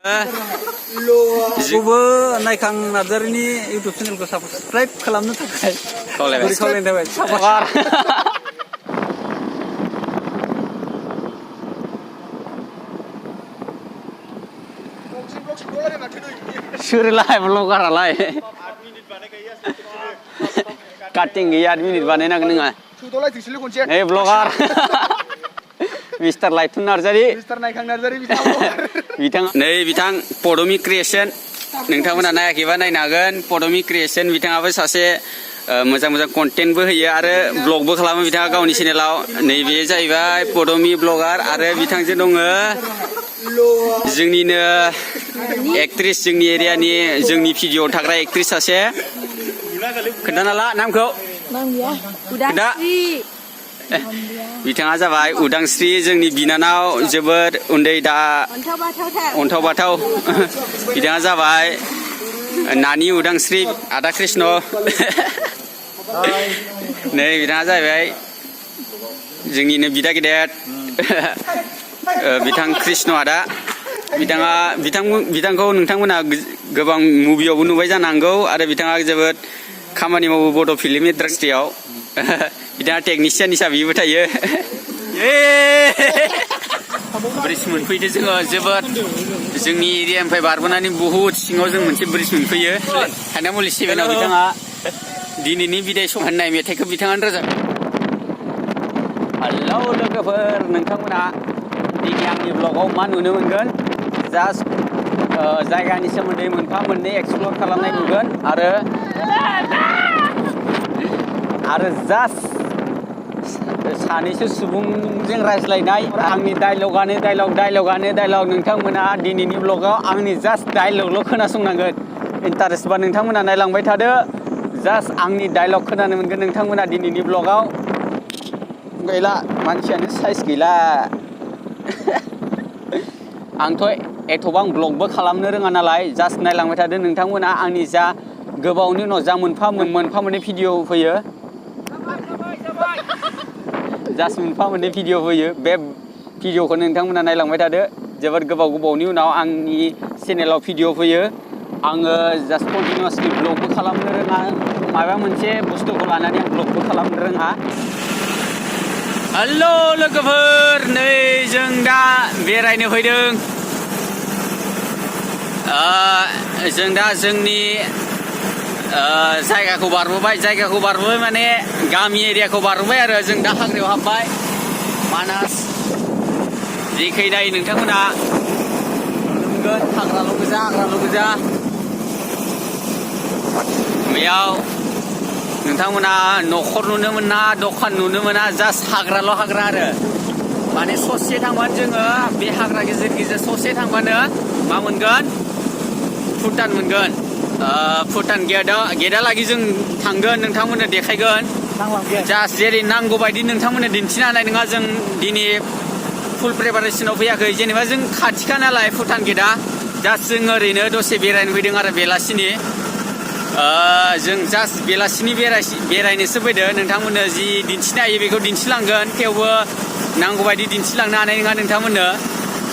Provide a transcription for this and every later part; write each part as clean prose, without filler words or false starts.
Juga naikang Nazarini YouTube channel ko subscribe kalamno takai. Beri tabai. Sabar. Surelai vlogger alai. Cutting gaya 8 minit banena kenenga. Vlogger. Mister Laitun Narzari. Mister Naikang Narzari Bitang nei bitang Podomi Creation नोंथांमोना नायाखैबा नायनो हागोन Podomi Creation बिथाङाबो सासे मोजां कन्टेन्टबो होयो आरो ब्लगबो खालामो बिथाङा गावनि चेनेलाव नैबे जाहैबाय Podomi ब्लगार आरो बिथांजों दङ जोंनिनो एक्ट्रेस जोंनि एरियानि जोंनि भिडिअ थाग्रा एक्ट्रेस सासे खोन्थाना ला नामखौ उदांस्रि बिथाङा जाबाय उदांस्रि जोंनि बिनानाव जोबोद उन्दै दा अन्थाव बाथाव बिथाङा जाबाय नानि उदांस्रि आदा कृष्ण नै बिथाङा जाहैबाय जोंनिनो बिदा गेदेर बिथां कृष्ण आदा बिथांखौ नोंथांमोना गोबां मुभियावबो नुबाय जानांगौ आरो बिथाङा जोबोद खामानि मावो बड' फिल्म इन्डास्ट्रियाव बिथाङा टेकनिशियान हिसाबैबो थायो ब्रिज मोनफैदो जोङो जोबोद जोंनि एरियानिफ्राय बारबोनानै बुहुद सिङाव जों मोनसे ब्रिज मोनफैयो हायनामुलि 7आव बिथाङा दिनैनि बिदाय सम होननाय मेथाइखौ बिथाङानो रोजाबो हेलौ लोगोफोर नोंथांमोना दिनै आंनि ब्लगाव मा नुनो मोनगोन जास्ट जायगानि सोमोन्दै मोनफा मोननै एक्सप्लर खालामनाय नुगोन आरो जास्ट सानैसो सुबुंजों रायज्लायनाय आंनि डायलगानो नोंथांमोना दिनैनि ब्लगाव आंनि जास्ट डायलगल' खोनासंनांगोन इन्टारेस्टबा नोंथांमोना नायलांबाय थादो जास्ट आंनि डायलग खोनानो मोनगोन नोंथांमोना दिनैनि ब्लगाव गैला मानसियानो साइज गैला आंथ' एथबां ब्लगबो खालामनो रोङा नालाय जास्ट नायलांबाय थादो नोंथांमोना आंनि जा गोबावनि उनाव जा मोनफा मोननै भिडिअ फैयो जास्ट मोनफा मोननै भिडिअ फैयो बे भिडिअखौ नोंथांमोना नायलांबाय थादो जोबोद गोबावनि उनाव आंनि चेनेलाव भिडिअ फैयो आङो जास्ट कन्टिनिउसलि ब्लगबो खालामनो रोङा माबा मोनसे बुस्थुखौ लानानै आं ब्लगबो खालामनो रोङा हेलौ लोगोफोर नै जों दा बेरायनो फैदों जों दा जोंनि जायगाखौ बारबोबाय माने गामि एरियाखौ बारबोबाय आरो जों दा हाग्रायाव हाबबाय मानास जेखै नाय नोंथांमोना नुनो मोनगोन हाग्राल' गोजा बेयाव नोंथांमोना न'खर नुनो मोना दखान नुनो मोना जास्ट हाग्रा आरो माने ससे थांबानो जोङो बे हाग्रा गेजेर ससे थांबानो मा मोनगोन भुटान मोनगोन भुटान गेटआलागै जों थांगोन नोंथांमोननो देखायगोन जास्ट जेरै नांगौ बायदि नोंथांमोननो दिन्थिनो हानाय नङा जों दिनै फुल प्रिपारेसनाव फैयाखै जेनेबा जों खाथिखा नालाय भुटान गेटआ जास्ट जों ओरैनो दसे बेरायनो फैदों आरो बेलासिनि जों जास्ट बेलासिनि बेरायनोसो फैदों नोंथांमोननो जि दिन्थिनो हायो बेखौ दिन्थिलांगोन थेवबो नांगौ बायदि दिन्थिलांनो हानाय नङा नोंथांमोननो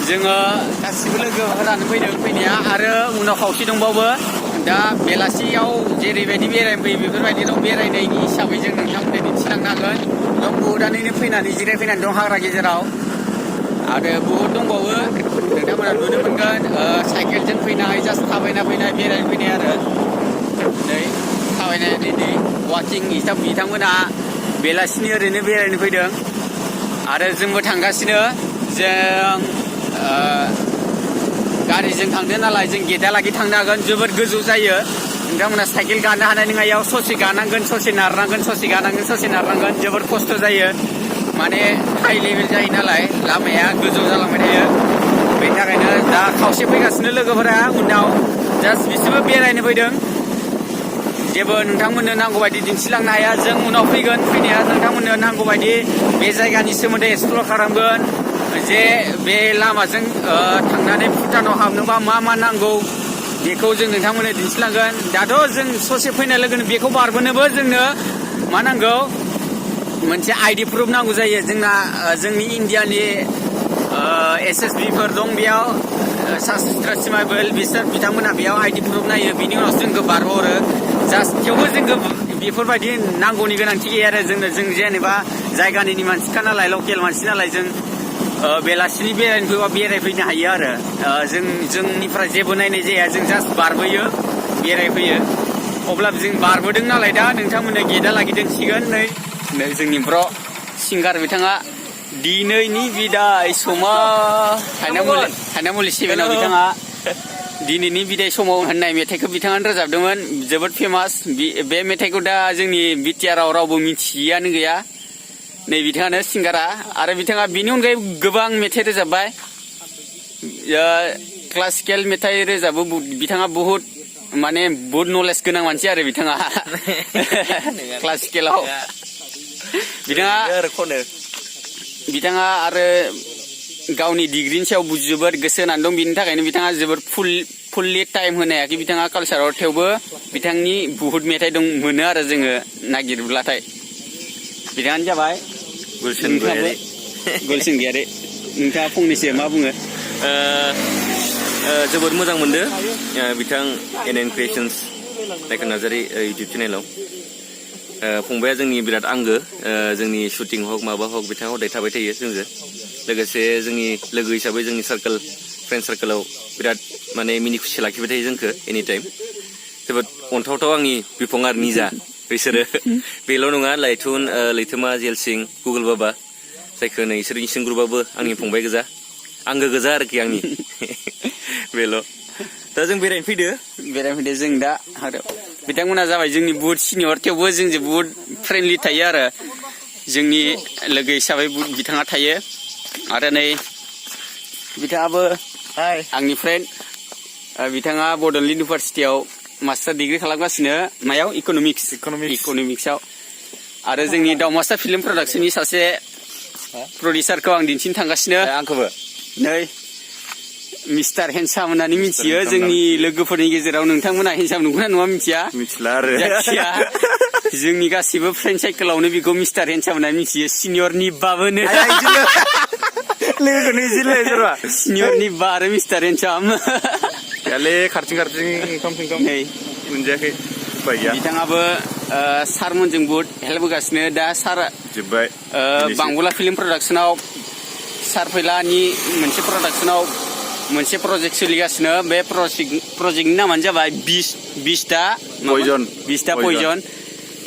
जोङो गासिबो लोगोफोरानो फैदों फैनाया आरो उनाव खावसे दंबावो दा बेलासियाव जेरैबायदि बेरायनो फैयो बेफोरबायदिनो बेरायनायनि हिसाबै जों नोंथांमोननो दिन्थिलांनो हागोन दं बहुदानैनो फैनानै जिरायफैनानै दं हाग्रा गेजेराव आरो बहुद दंबावो नोंथांमोना नुनो मोनगोन साइकेलजों फैनाय जास्ट थाबायना फैनाय बेरायनो फैनाय आरो नै थाबायनानै वाकिं हिसाब बिथांमोना बेलासिनि ओरैनो बेरायनो फैदों आरो जोंबो थांगासिनो जों गारिजों थांदों नालाय जों गेटआलागै थांनो हागोन जोबोद गोजौ जायो नोंथांमोना साइकेल गानो हानाय नङा इयाव ससे गानांगोन ससे नारनांगोन जोबोद खस्थ' जायो माने हाइ लेभेल जायो नालाय लामाया गोजौ जालांबाय थायो बेनि थाखायनो दा खावसे फैगासिनो लोगोफोरा उनाव जास्ट बिसोरबो बेरायनो फैदों जेबो नोंथांमोननो नांगौ बायदि दिन्थिलांनो हाया जों उनाव फैगोन फैनाया नोंथांमोननो नांगौ बायदि बे जायगानि सोमोन्दै एक्सप्लर खालामगोन जे बे लामाजों थांनानै भुटानाव हाबनोबा मा नांगौ बेखौ जों नोंथांमोननो दिन्थिलांगोन दाथ' जों ससे फैनाय लोगोनो बेखौ बारबोनोबो जोंनो मा नांगौ मोनसे आइडि प्रुफ नांगौ जायो जोंना जोंनि इण्डियानि एसएसबिफोर दं बेयाव साबस्क्राइबाबल बिसोर बिथांमोना बेयाव आइडि प्रुफ नायो बिनि उनाव जोंखौ बारहरो जास्ट थेवबो जोंखौ बेफोरबायदि नांगौनि गोनांथि गैया आरो जों जेनेबा जायगानि मानसिखा नालाय लकेल मानसि नालाय जों बेलासिनि बेरायनो फैबा बेरायफैनो हायो आरो जोंनिफ्राय जेबो नायनाय जाया जों जास्ट बारबोयो बेरायफैयो अब्ला जों बारबोदों नालाय दा नोंथांमोननो गेटआ लागिदिंसिगोन नै जोंनि ब्र' सिंगार बिथाङा दिनैनि बिदाय समा हायनामुलि सेभेनाव बिथाङा दिनैनि बिदाय समाव होननाय मेथाइखौ बिथाङानो रोजाबदोंमोन जोबोद फेमास बे मेथाइखौ दा जोंनि बिटिआरआव रावबो मिथियानो गैया नै बिथाङानो सिंगारा आरो बिथाङा बिनि अनगायै गोबां मेथाइ रोजाबबाय क्लासिकेल मेथाइ रोजाबो बिथाङा बहुत नलेज गोनां मानसि आरो बिथाङा क्लासिकेलाव बिथाङा आरो गावनि डिग्रिनि सायाव जोबोद गोसो होनानै दं बिनि थाखायनो बिथाङा जोबोद फुल्लि टाइम होनो हायाखै बिथाङा कालसाराव थेवबो बिथांनि बहुत मेथाइ दं मोनो आरो जोङो नागिरब्लाथाय बिथाङानो जाबाय गुलशन गयारि नोंथाङा फंनैसो मा बुङो जोबोद मोजां मोनदो बिथां एनएन क्रिएशन्स रायखोन नार्जारि इउटुब चेनेलाव फंबाया जोंनि बिराद आंगो जोंनि शुटिं हक माबा हक बिथाङा हदाय थाबाय थायो जोंजों लोगोसे जोंनि लोगो हिसाबै जोंनि सार्कोल फ्रेन्ड सार्कोलाव बिराद मिनि खुसि लाखिबाय थायो जोंखौ एनि टाइम जोबोद अनथावथाव आंनि बिफं आरो निजा बिसोरो बेल' नङा लाइथुन लैथोमा जेलसिं गुगोल बाबा जायखौ नै इसोर इसिं ग्रुपआबो आंनि फंबाय गोजा आंगो गोजा आरोखि आंनि बेल' दा जों बेरायनो फैदो जों दा बिथांमोना जाबाय जोंनि बुहुत सिनियर थेवबो जोंजों बुहुत फ्रेन्डलि थायो आरो जोंनि लोगो हिसाबै बिथाङा थायो आरो नै बिथाङाबो आंनि फ्रेन्ड बिथाङा बड'लेण्ड इउनिभारसिटियाव मास्टार डिग्रि खालामगासिनो मायाव इक'नमिक्सआव आरो जोंनि दावमासा फिल्म प्रडाक्सननि सासे प्रडिउसारखौ आं दिन्थिनो थांगासिनो आंखौबो नै मिस्टार हेन्डसाम होननानै मिथियो जोंनि लोगोफोरनि गेजेराव नोंथांमोना हेन्डसाम नंगौना नङा मिथिला आरो जायखिया जोंनि गासिबो फ्रेन्ड साइकेलावनो बेखौ मिस्टार हेन्डसाम होननानै मिथियो सिनियरनि बाबोनो सिनियरनि बा आरो मिस्टार हेन्डसाम खारथिं नै मोनजायाखै बिथाङाबो सारमोनजों बहुद हेल्प होगासिनो दा सार जोब्बाय बांबुला फिल्म प्रडाक्सनाव सार फैलानि मोनसे प्रडाक्सनाव मोनसे प्रजेक्ट सोलिगासिनो बे प्रजेक्टनि नामानो जाबाय 20टा पयजन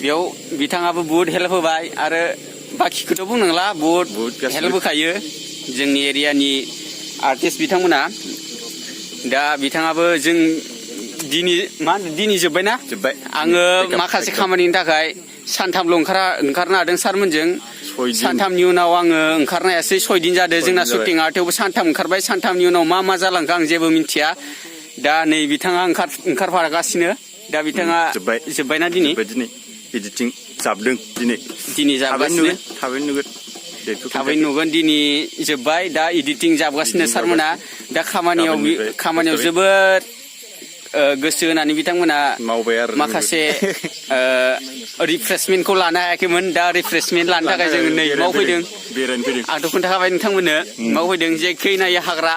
बेयाव बिथाङाबो बहुत हेल्प होबाय आरो बाखिखौथ' बुंनांला बहुत हेल्प होखायो जोंनि एरियानि आर्टिस्ट बिथांमोना दा बिथाङाबो जों दिनै जोब्बायना आङो माखासे खामानिनि थाखाय सानथामल' ओंखारनो हादों सारमोनजों सानथामनि उनाव आङो ओंखारनो हायासै 6 दिन जादों जोंना शुटिंआ थेवबो सानथाम ओंखारबाय सानथामनि उनाव मा जालांखो आं जेबो मिथिया दा नै बिथाङा ओंखारफागासिनो दा बिथाङा जोब्बायना दिनै एडिटिं जाबदों दिनै जाबगासिनो थाबैनो नुगोन दिनै जोब्बाय दा एडिटिं जाबगासिनो सारमोना दा खामानियाव जोबोद गोसो होनानै बिथांमोना मावबाय आरो माखासे रिफ्रेशमेन्टखौ लानो हायाखैमोन दा रिफ्रेशमेन्ट लानो थाखाय जोङो नै मावफैदों आंथ' खोन्थाखाबाय नोंथांमोननो मावफैदों जेखै नायो हाग्रा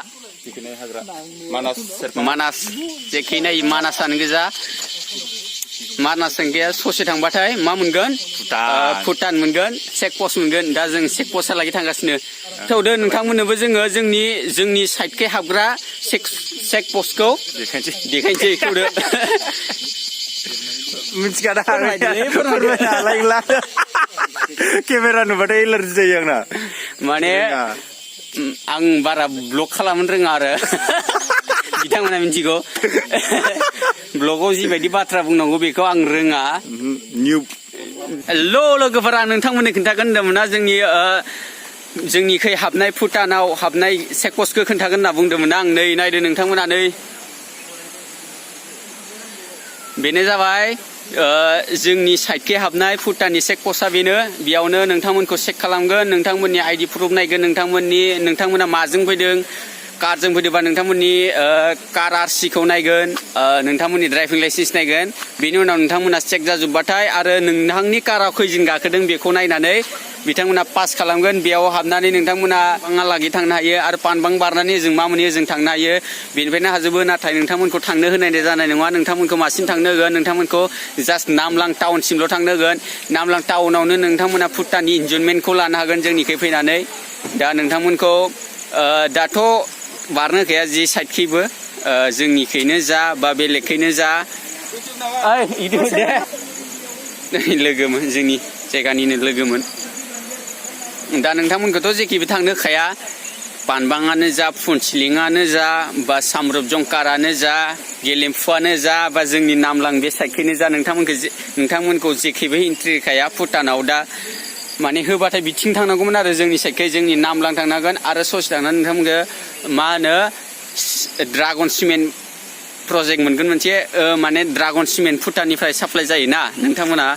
मानास जेखै नायो मानासानो गोजा मानास संखिया ससे थांबाथाय मा मोनगोन भुटान मोनगोन चेक पस्ट मोनगोन दा जों चेक पस्टहालागै थांगासिनो थेवबो नोंथांमोननोबो जोंनि साइडखै हाबग्रा चेक पस्टखौ देखायनोसै थेवबो मिथिखादा केमेरा नुबाथाय एलार्जि जायो आंना आं बारा ब्लग खालामनो रोङा आरो बिथांमोना मिथिगौ ब्लगाव जिबायदि बाथ्रा बुंनांगौ बेखौ आं रोङा लोगोफोरा नोंथांमोननो खोन्थागोन होनदोंमोन जोंनिखै हाबनाय भुटानाव हाबनाय चेक पस्टखौ खोन्थागोन होनना बुंदोंमोन आं नै नायदो नोंथांमोना नै बेनो जाबाय जोंनि साइडखै हाबनाय भुटाननि चेक पस्टआ बेयावनो नोंथांमोनखौ चेक खालामगोन नोंथांमोननि आइडि प्रुफ नायगोन नोंथांमोना माजों फैदों कारजों फैदोंबा नोंथांमोननि कार आरसिखौ नायगोन नोंथांमोननि ड्राइभिं लाइसेन्स नायगोन बेनि उनाव नोंथांमोना चेक जाजोब्बाथाय आरो नोंथांनि काराव खैजोन गाखोदों बेखौ नायनानै बिथांमोना पास खालामगोन बेयाव हाबनानै नोंथांमोना बाङालागै थांनो हायो आरो पानबां बारनानै जों मा मोनहैयो जों थांनो हायो बेनिफ्रायनो हाजोबो नाथाय नोंथांमोनखौ थांनो होनाय जानाय नङा नोंथांमोनखौ मासिम थांनो होगोन नोंथांमोनखौ जास्ट नामलां टाउनसिमल' थांनो होगोन नामलां टाउनावनो नोंथांमोना भुटाननि इन्जयमेन्टखौ लानो हागोन जोंनिखै फैनानै दा नोंथांमोनखौ दाथ' बारनो होखाया जि साइडखैबो जोंनिखैनो जा बा बेलेगखैनो जा ओइ इदि दे लोगोमोन जोंनि जायगानिनो लोगोमोन दा नोंथांमोनखौथ' जेखिबो थांनो होखाया पानबाङानो जा फुनसिलिङानो जा बा सामरुप जंकारानो जा गेलेम्फुआनो जा बा जोंनि नामलां बे साइडखैनो जा नोंथांमोनखौ जेखिबो एन्ट्रि होखाया भुटानाव दा माने होबाथाय बिथिं थांनांगौमोन आरो जोंनि साइडखै जोंनि नामलां थांनांगोन आरो ससे थांनानै नोंथांमोनखौ मा होनो ड्रागन सिमेन्ट प्रजेक्ट मोनगोन मोनसे माने ड्रागन सिमेन्ट भुटाननिफ्राय साप्लाय जायोना नोंथांमोना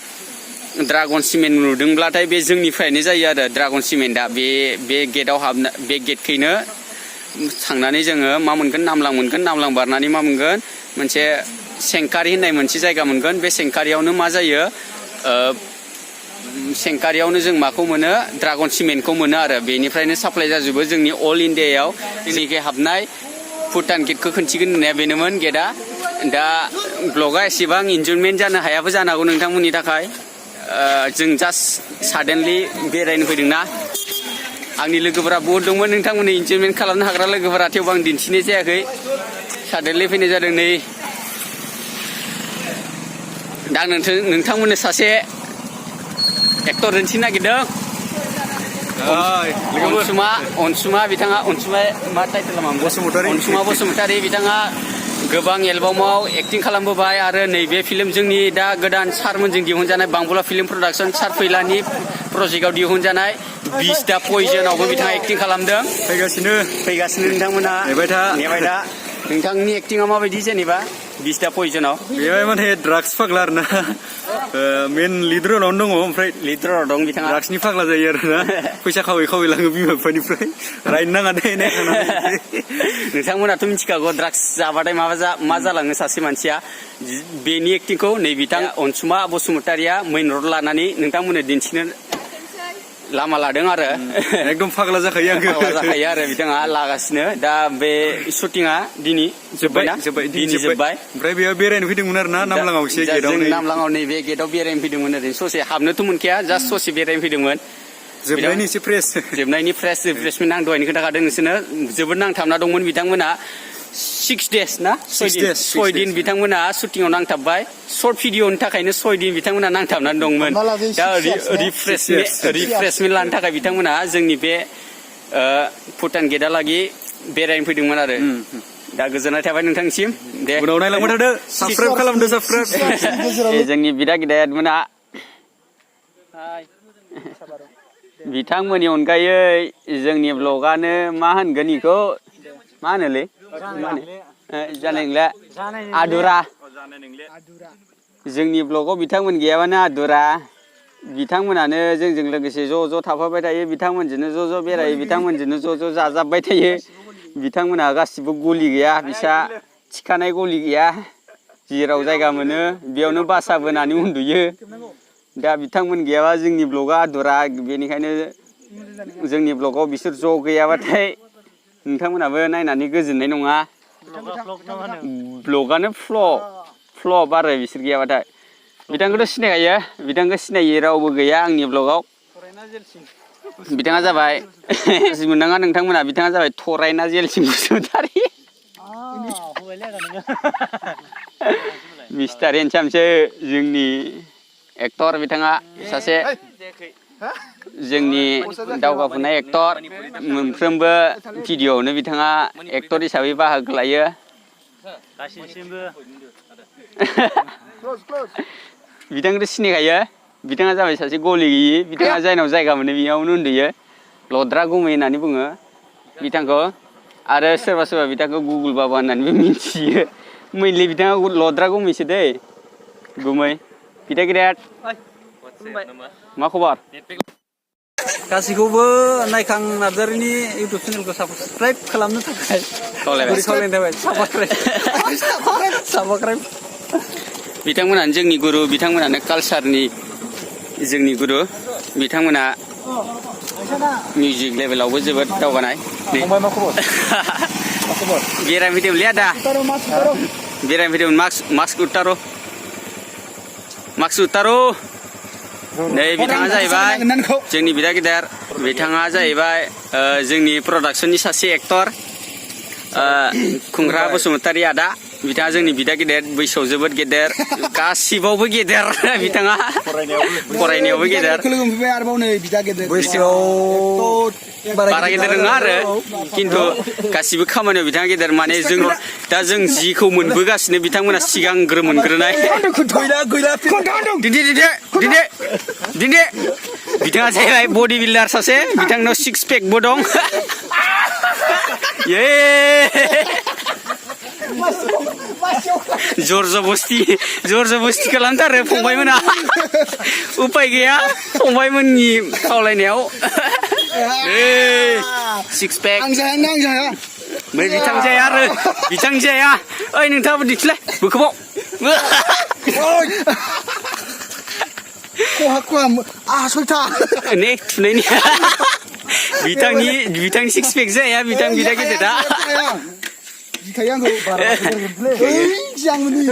ड्रागन सिमेन्ट नुदोंब्लाथाय बे जोंनिफ्रायनो जायो आरो ड्रागन सिमेन्टआ बे गेटआव हाबना बे गेटखैनो थांनानै जोङो मा मोनगोन नामलां बारनानै मा मोनगोन मोनसे सेंकारि होननाय मोनसे जायगा मोनगोन बे सेंकारियावनो मा जायो सेंकारियावनो जों माखौ मोनो ड्रागन सिमेन्टखौ मोनो आरो बेनिफ्रायनो साप्लाय जाजोबो जोंनि अल इण्डियायाव जोंनिखै हाबनाय भुटान गेटखौ खोन्थिगोन होननाया बेनोमोन गेटआ दा ब्लगा एसेबां इन्जयमेन्ट जानो हायाबो जानो हागौ नोंथांमोननि थाखाय जों जास्ट साडेनलि बेरायनो फैदोंना आंनि लोगोफोरा बहुद दंमोन नोंथांमोननि इन्जयमेन्ट खालामनो हाग्रा लोगोफोरा थेवबो आं दिन्थिनाय जायाखै साडेनलि फैनाय जादों नै दा नोंथांमोननो सासे एक्टर दिन्थिनो नागिरदों अनसुमा बिथाङा अनसुमा मा टाइटेला मा अनसुमा बसुमतारी बिथाङा गोबां एलबामाव एक्टिं खालामबोबाय आरो नैबे फिल्म जोंनि दा गोदान सारमोनजों दिहुनजानाय बांबुला फिल्म प्रडाक्सन सार फैलानि प्रजेक्टआव दिहुनजानाय 20 दा पयजनावबो बिथाङा एक्टिं खालामदों फैगासिनो नोंथांमोना नेबाय दा नोंथांनि एक्टिंआ माबायदि जेनेबा 20 दा पयजनाव बेवहाय माने ड्राग्स फाग्ला आरोना मेन लिड रलावनो दङ ओमफ्राय लिड रलाव दं बिथाङा ड्राग्सनि फाग्ला जायो आरोना फैसा खावै लाङो बिमा बिफानिफ्राय रायनो नाङा दे नोंथांमोनाथ' मिथिखागौ ड्राग्स जाबाथाय मा जालाङो सासे मानसिया बेनि एक्टिंखौ नै बिथां अनसुमा बसुमतारिया मेइन रड लानानै नोंथांमोननो दिन्थिनो लामा लादों आरो एकदम फाग्ला जाखायो आरो बिथाङा लागासिनो दा बे शुटिंआ दिनै जोब्बाय ओमफ्राय बेयाव बेरायनो फैदोंमोन आरो ना नामलाङाव एसे गेटआव नामलाङाव नैबे गेटआव बेरायनो फैदोंमोन ओरैनो ससे हाबनोथ' मोनखाया जास्ट ससे बेरायनो फैदोंमोन जोबनायनि एसे जोबनायनि रिफ्रेशमेन्ट आं दहायनो खोन्थाखादों नोंसोरनो जोबोद नांथाबना दंमोन बिथांमोना 6 days ना 6 दिन बिथांमोना शुटिंआव नांथाबबाय सर्ट भिडिअनि थाखायनो 6 दिन बिथांमोना नांथाबनानै दंमोन दा रिफ्रेशमेन्ट लानो थाखाय बिथांमोना जोंनि बे भुटान गेटआलागि बेरायनो फैदोंमोन आरो दा गोजोननाय थाबाय नोंथांसिम दे उनाव नायलांबाय थादो साबस्क्राइब खालामदो जोंनि बिदा गिदायामोना बिथांमोननि अनगायै जोंनि ब्लगानो मा होनगोन इखौ मा होनोलै जानाय नंला आदुरा जोंनि ब्लगाव बिथांमोन गैयाबानो आदुरा बिथांमोनानो जोंजों लोगोसे ज' थाफाबाय थायो बिथांमोनजोंनो ज' बेरायो बिथांमोनजोंनो ज' जाजाबबाय थायो बिथांमोनहा गासिबो गलि गैया बिसा थिखानाय गलि गैया जेराव जायगा मोनो बेयावनो बासा बोनानै उन्दुयो दा बिथांमोन गैयाबा जोंनि ब्लगा आदुरा बेनिखायनो जोंनि ब्लगाव बिसोर ज' गैयाबाथाय नोंथांमोनाबो नायनानै गोजोननाय नङा ब्लगानो फ्लप आरो बिसोर गैयाबाथाय बिथांखौथ' सिनायखायो बिथांखौ सिनायै रावबो गैया आंनि ब्लगाव बिथाङा जाबाय मोननाङा नोंथांमोना बिथाङा जाबाय थरायना जेलसिं बसुमतारी मिस्टार हेन्डसामसो जोंनि एक्टर बिथाङा सासे जोंनि दावगाफुनाय एक्टर मोनफ्रोमबो भिडिअ'आवनो बिथाङा एक्टर हिसाबै बाहागो लायो बिथांखौथ' सिनायखायो बिथाङा जाबाय सासे गलि गैयि बिथाङा जायनाव जायगा मोनो बेयावनो उन्दुयो लद्रा गुमै होननानै बुङो बिथांखौ आरो सोरबा बिथांखौ गुगुल बाबा होननानैबो मिथियो मेनलि बिथाङा लद्रा गुमैसो दै गुमै गिदिर गिदिर मा खबर गासैखौबो नायखां नार्जारिनि इउटुब चेनेलखौ साबस्क्राइब खालामनो थाखाय खावलायनाय साबस्क्राइब बिथांमोनानो जोंनि गुरु बिथांमोनानो कालसारनि जोंनि गुरु बिथांमोना मिउजिक लेभेलावबो जोबोद दावगानाय नै फंबाय मा खबर मा खबर बेरायफैदोंमोनलै आदा बेरायफैदोंमोन मास्क उतारो नै बिथाङा जाहैबाय जोंनि बिदा गेदेर बिथाङा जाहैबाय जोंनि प्रडाक्सननि सासे एक्टर खुंग्रा बसुमतारी आदा बिथाङा जोंनि बिदा गेदेर बैसोआव जोबोद गेदेर गासिबावबो गेदेर बिथाङा फरायनायावबो गेदेर बारा गेदेर नङा आरो खिन्थु गासिबो खामानियाव बिथाङा गेदेर माने जों दा जों जिखौ मोनबोगासिनो बिथांमोना सिगांग्रो मोनग्रोनाय दिने बिथाङा जाहैबाय बडि बिल्डार सासे बिथांनाव सिक्स पेकबो दं जर जबस्ति खालामथारो फंबायमोना उपाय गैया फंबायमोननि खावलायनायाव सिक्स पेक बै बिथां जाया आरो बिथां जाया ओइ नोंथाङाबो दिन्थिलाय बोखोबाव ने थुनायनि बिथांनि सिक्स पेक जाया बिथां बिदा गेदेरा Kayang ko para. Hey, jang ni.